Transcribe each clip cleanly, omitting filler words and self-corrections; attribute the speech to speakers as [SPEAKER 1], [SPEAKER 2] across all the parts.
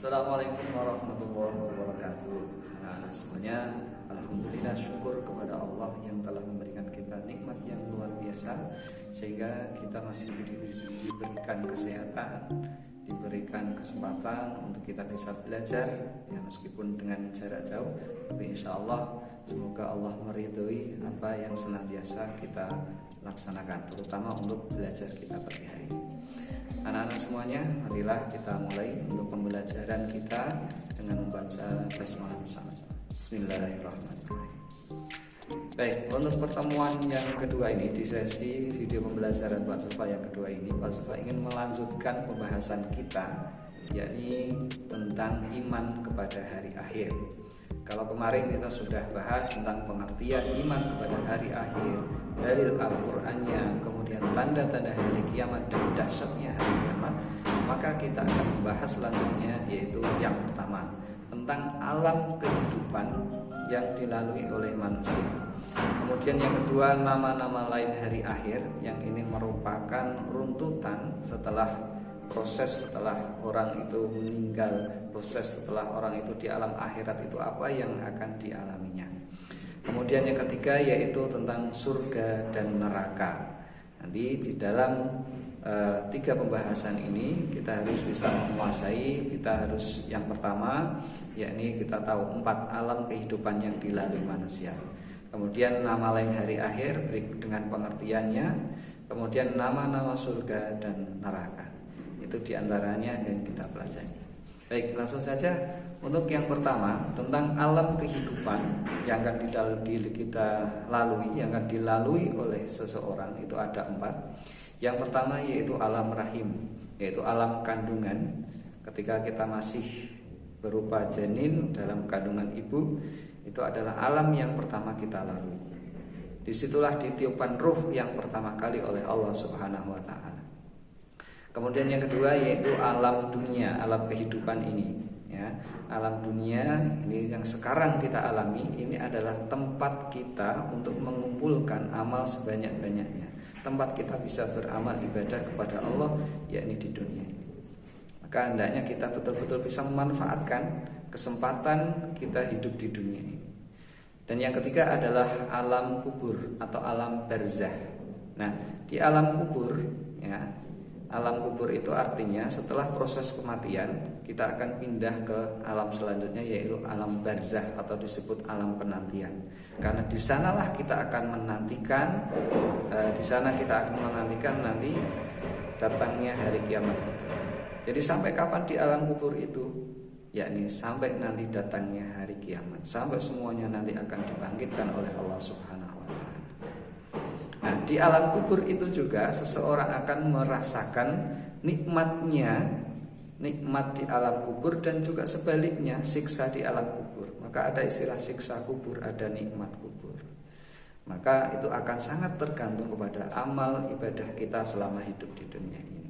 [SPEAKER 1] Assalamualaikum warahmatullahi wabarakatuh. Anak-anak semuanya, alhamdulillah syukur kepada Allah yang telah memberikan kita nikmat yang luar biasa sehingga kita masih diberikan kesehatan, diberikan kesempatan untuk kita bisa belajar ya, meskipun dengan jarak jauh, tapi insya Allah semoga Allah meridhoi apa yang senantiasa kita laksanakan, terutama untuk belajar kita pagi hari. Anak-anak semuanya, marilah kita mulai untuk pembelajaran kita dengan membaca basmalah bersama-sama. Bismillahirrahmanirrahim. Baik, untuk pertemuan yang kedua ini di sesi video pembelajaran Pak Sufa yang kedua ini, Pak Sufa ingin melanjutkan pembahasan kita, yakni tentang iman kepada hari akhir. Kalau kemarin kita sudah bahas tentang pengertian iman kepada hari akhir, dalil Al-Qur'annya, kemudian tanda-tanda hari kiamat dan dahsyatnya hari kiamat, maka kita akan membahas selanjutnya yaitu yang pertama tentang alam kehidupan yang dilalui oleh manusia. Kemudian yang kedua, nama-nama lain hari akhir yang ini merupakan runtutan setelah orang itu meninggal, proses setelah orang itu di alam akhirat itu apa yang akan dialaminya. Kemudian yang ketiga yaitu tentang surga dan neraka. Nanti di dalam tiga pembahasan ini kita harus bisa menguasai. Kita harus yang pertama yakni kita tahu 4 alam kehidupan yang dilalui manusia. Kemudian nama lain hari akhir berikut dengan pengertiannya. Kemudian nama-nama surga dan neraka. Itu diantaranya yang kita pelajari. Baik, langsung saja untuk yang pertama tentang alam kehidupan yang akan kita lalui, yang akan dilalui oleh seseorang itu ada 4. Yang pertama yaitu alam rahim, yaitu alam kandungan. Ketika kita masih berupa janin dalam kandungan ibu, itu adalah alam yang pertama kita lalui. Disitulah ditiupkan ruh yang pertama kali oleh Allah Subhanahu wa Ta'ala. Kemudian yang kedua yaitu alam dunia, alam kehidupan ini ya. Alam dunia ini yang sekarang kita alami, ini adalah tempat kita untuk mengumpulkan amal sebanyak-banyaknya. Tempat kita bisa beramal ibadah kepada Allah yakni di dunia ini. Maka hendaknya kita betul-betul bisa memanfaatkan kesempatan kita hidup di dunia ini. Dan yang ketiga adalah alam kubur atau alam barzah. Nah, di alam kubur ya, alam kubur itu artinya setelah proses kematian kita akan pindah ke alam selanjutnya yaitu alam barzah atau disebut alam penantian. Karena di sanalah kita akan menantikan, nanti datangnya hari kiamat itu. Jadi sampai kapan di alam kubur itu? Yakni sampai nanti datangnya hari kiamat, sampai semuanya nanti akan dibangkitkan oleh Allah Subhanahu wa Ta'ala. Nah, di alam kubur itu juga seseorang akan merasakan nikmat di alam kubur dan juga sebaliknya siksa di alam kubur. Maka ada istilah siksa kubur, ada nikmat kubur. Maka itu akan sangat tergantung kepada amal ibadah kita selama hidup di dunia ini.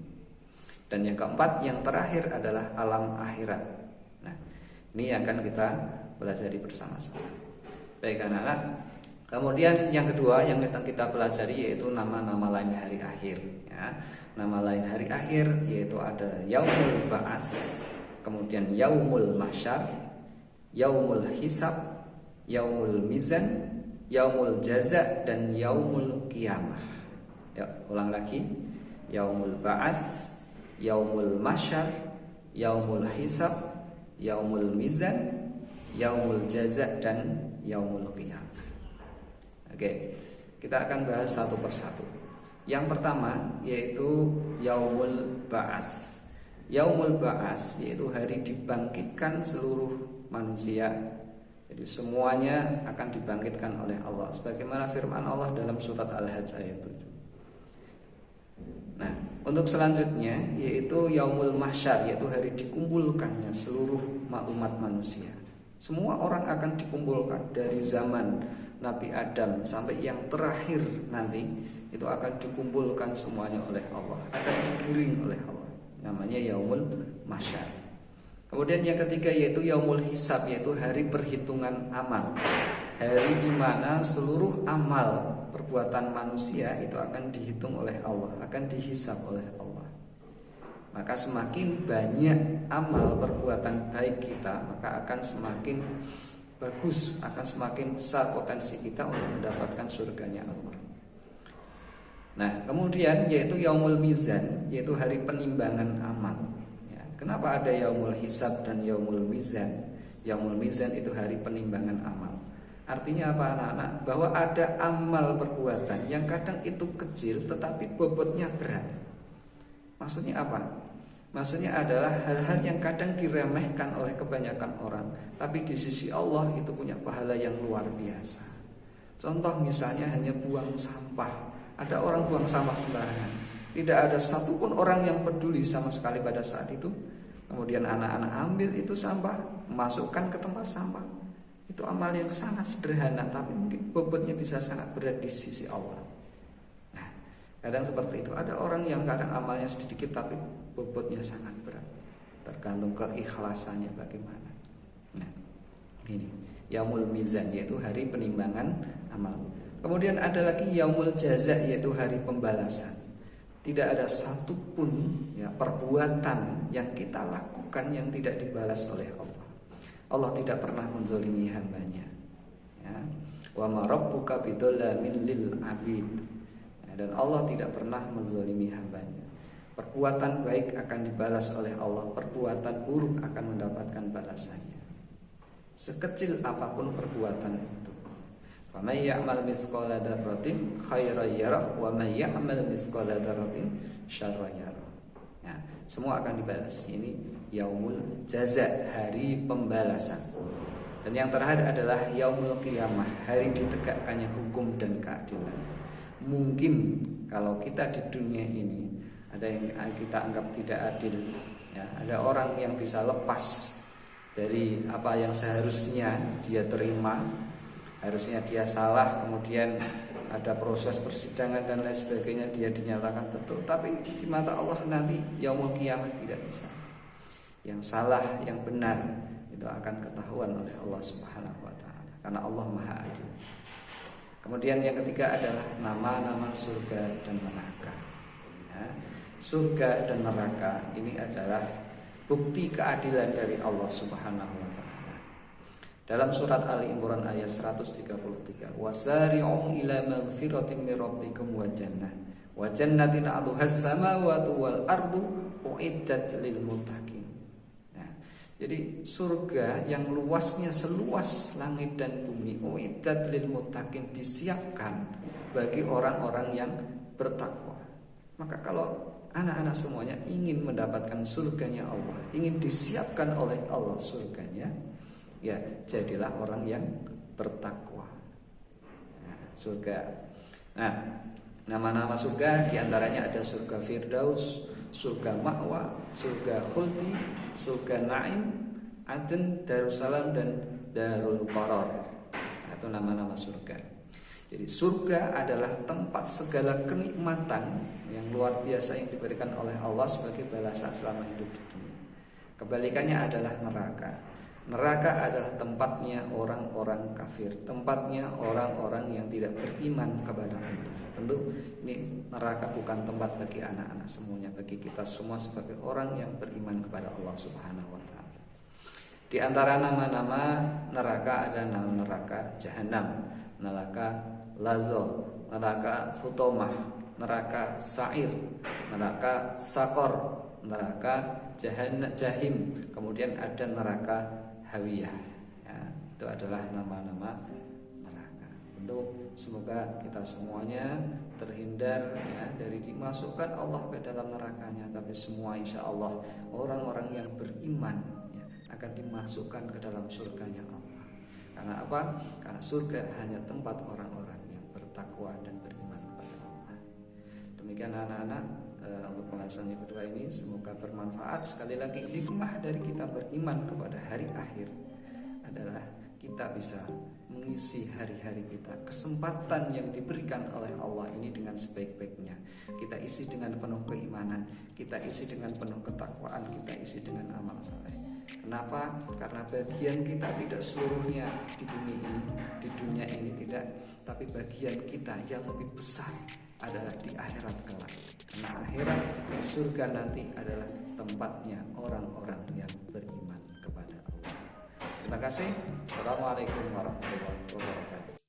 [SPEAKER 1] Dan yang keempat, yang terakhir adalah alam akhirat. Nah, ini yang akan kita pelajari bersama-sama. Baik anak-anak. Kemudian yang kedua yang kita pelajari yaitu nama-nama lain hari akhir ya. Nama lain hari akhir yaitu ada Yaumul Ba'as, kemudian Yaumul Mahsyar, Yaumul Hisab, Yaumul Mizan, Yaumul Jaza dan Yaumul Qiyamah. Ya, ulang lagi. Yaumul Ba'as, Yaumul Mahsyar, Yaumul Hisab, Yaumul Mizan, Yaumul Jaza dan Yaumul Qiyamah. Oke, kita akan bahas satu persatu. Yang pertama yaitu Yaumul Ba'as. Yaumul Ba'as yaitu hari dibangkitkan seluruh manusia. Jadi semuanya akan dibangkitkan oleh Allah sebagaimana firman Allah dalam surat Al-Hajj ayat 7. Nah, untuk selanjutnya yaitu Yaumul Mahsyar, yaitu hari dikumpulkannya seluruh umat manusia. Semua orang akan dikumpulkan dari zaman Nabi Adam sampai yang terakhir nanti itu akan dikumpulkan semuanya oleh Allah, akan digiring oleh Allah. Namanya Yaumul Mahsyar. Kemudian yang ketiga yaitu Yaumul Hisab, yaitu hari perhitungan amal. Hari di mana seluruh amal perbuatan manusia itu akan dihitung oleh Allah, akan dihisab oleh Allah. Maka semakin banyak amal perbuatan baik kita, maka akan semakin bagus, akan semakin besar potensi kita untuk mendapatkan surganya Allah. Nah, kemudian yaitu yaumul mizan, yaitu hari penimbangan amal. Ya, kenapa ada yaumul hisab dan yaumul mizan? Yaumul mizan itu hari penimbangan amal. Artinya apa anak-anak? Bahwa ada amal perbuatan yang kadang itu kecil tetapi bobotnya berat. Maksudnya apa? Maksudnya adalah hal-hal yang kadang diremehkan oleh kebanyakan orang, tapi di sisi Allah itu punya pahala yang luar biasa. Contoh misalnya hanya buang sampah. Ada orang buang sampah sembarangan, tidak ada satupun orang yang peduli sama sekali pada saat itu. Kemudian anak-anak ambil itu sampah, masukkan ke tempat sampah. Itu amal yang sangat sederhana, tapi mungkin bobotnya bisa sangat berat di sisi Allah. Nah, kadang seperti itu. Ada orang yang kadang amalnya sedikit tapi bobotnya sangat berat, tergantung keikhlasannya bagaimana. Nah, ini yaumul mizan, yaitu hari penimbangan amal. Kemudian ada lagi yaumul jaza, yaitu hari pembalasan. Tidak ada satupun perbuatan yang kita lakukan yang tidak dibalas oleh Allah. Allah tidak pernah menzalimi hambanya. Ya. Wa ma rabbuka bidzallamin lil abid. Dan Allah tidak pernah menzalimi hambanya. Perbuatan baik akan dibalas oleh Allah, perbuatan buruk akan mendapatkan balasannya. Sekecil apapun perbuatan itu. Faman ya'mal mithqala dzarratin khairan yarah wa man ya'mal mithqala dzarratin syarran yarah. Ya, semua akan dibalas. Ini yaumul jaza, hari pembalasan. Dan yang terakhir adalah yaumul qiyamah, hari ditegakkannya hukum dan keadilan. Mungkin kalau kita di dunia ini ada yang kita anggap tidak adil, ya, ada orang yang bisa lepas dari apa yang seharusnya dia terima. Harusnya dia salah, kemudian ada proses persidangan dan lain sebagainya, dia dinyatakan betul. Tapi di mata Allah nanti yaumul qiyamah tidak bisa. Yang salah, yang benar itu akan ketahuan oleh Allah Subhanahu wa taala, karena Allah Maha Adil. Kemudian yang ketiga adalah nama-nama surga dan neraka. Ya, surga dan neraka ini adalah bukti keadilan dari Allah Subhanahu wa taala. Dalam surat Ali Imran ayat 133, wasari'u ila magfiratin min rabbikum wa jannah wa jannatin 'arduhas samawati wal ardu uiddat lil muttaqin. Nah, jadi surga yang luasnya seluas langit dan bumi, uiddat lil muttaqin, disiapkan bagi orang-orang yang bertakwa. Maka kalau anak-anak semuanya ingin mendapatkan surganya Allah, ingin disiapkan oleh Allah surganya, ya jadilah orang yang bertakwa. Nah, surga. Nah, nama-nama surga diantaranya ada surga Firdaus, surga Ma'wa, surga Khuldi, surga Naim, Aden, Darussalam, dan Darul Qarar. Itu nama-nama surga. Jadi surga adalah tempat segala kenikmatan yang luar biasa yang diberikan oleh Allah sebagai balasan selama hidup di dunia. Kebalikannya adalah neraka. Neraka adalah tempatnya orang-orang kafir, tempatnya orang-orang yang tidak beriman kepada Allah. Tentu ini neraka bukan tempat bagi anak-anak semuanya, bagi kita semua sebagai orang yang beriman kepada Allah Subhanahu wa taala. Di antara nama-nama neraka ada nama neraka Jahanam, neraka Lazo, neraka Hutomah, neraka Sa'ir, neraka Sakor, neraka Jahim, kemudian ada neraka Hawiyah. Ya, itu adalah nama-nama neraka. Tentu semoga kita semuanya terhindar ya dari dimasukkan Allah ke dalam nerakanya, tapi semua insya Allah orang-orang yang beriman ya, akan dimasukkan ke dalam surganya Allah. Karena apa? Karena surga hanya tempat orang-orang yang bertakwa dan beriman kepada Allah. Demikian anak-anak, untuk pembahasan yang kedua ini semoga bermanfaat. Sekali lagi, hikmah dari kita beriman kepada hari akhir adalah kita bisa mengisi hari-hari kita, kesempatan yang diberikan oleh Allah ini dengan sebaik-baiknya. Kita isi dengan penuh keimanan, kita isi dengan penuh ketakwaan, kita isi dengan amal saleh. Kenapa? Karena bagian kita tidak seluruhnya di dunia ini tidak, tapi bagian kita yang lebih besar adalah di akhirat kelak. Karena akhirat, surga nanti adalah tempatnya orang-orang yang beriman kepada Allah. Terima kasih. Assalamualaikum warahmatullahi wabarakatuh.